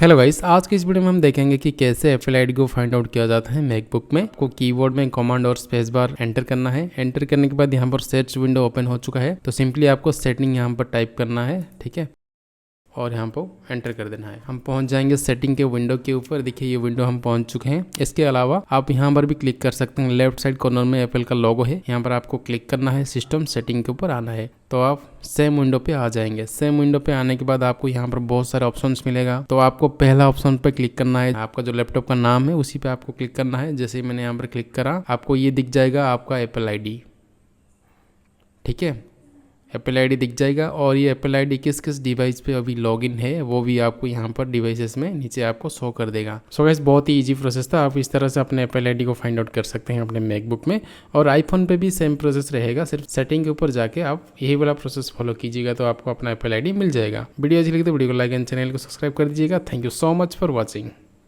Hello guys, आज की इस वीडियो में हम देखेंगे कि कैसे एप्पल आईडी को फाइंड आउट किया जाता है मैकबुक में। आपको कीबोर्ड में कमांड और स्पेस बार एंटर करना है। एंटर करने के बाद यहाँ पर सर्च विंडो ओपन हो चुका है, तो सिंपली आपको सेटिंग यहाँ पर टाइप करना है, ठीक है, और यहाँ पर एंटर कर देना है। हम पहुँच जाएंगे सेटिंग के विंडो के ऊपर। देखिए ये विंडो हम पहुँच चुके हैं। इसके अलावा आप यहाँ पर भी क्लिक कर सकते हैं। लेफ्ट साइड कॉर्नर में एप्पल का लोगो है, यहाँ पर आपको क्लिक करना है, सिस्टम सेटिंग के ऊपर आना है, तो आप सेम विंडो पे आ जाएंगे। सेम विंडो पे आने के बाद आपको यहाँ पर बहुत सारे ऑप्शंस मिलेगा, तो आपको पहला ऑप्शन पे क्लिक करना है। आपका जो लैपटॉप का नाम है उसी पे आपको क्लिक करना है। जैसे ही मैंने यहाँ पर क्लिक करा, आपको ये दिख जाएगा आपका एप्पल आईडी, ठीक है, एप्पल आईडी दिख जाएगा। और ये एप्पल आईडी किस किस डिवाइस पे अभी लॉगिन है वो भी आपको यहाँ पर डिवाइसेस में नीचे आपको शो कर देगा। सो गाइस, बहुत ही इजी प्रोसेस था। आप इस तरह से अपने एप्पल आईडी को फाइंड आउट कर सकते हैं अपने मैकबुक में। और आईफोन पे भी सेम प्रोसेस रहेगा, सिर्फ सेटिंग के ऊपर जाके आप यही वाला प्रोसेस फॉलो कीजिएगा तो आपको अपना एप्पल आईडी मिल जाएगा। वीडियो अच्छी लगी तो वीडियो को लाइक एंड चैनल को सब्सक्राइब कर दीजिएगा। Thank you so much for watching.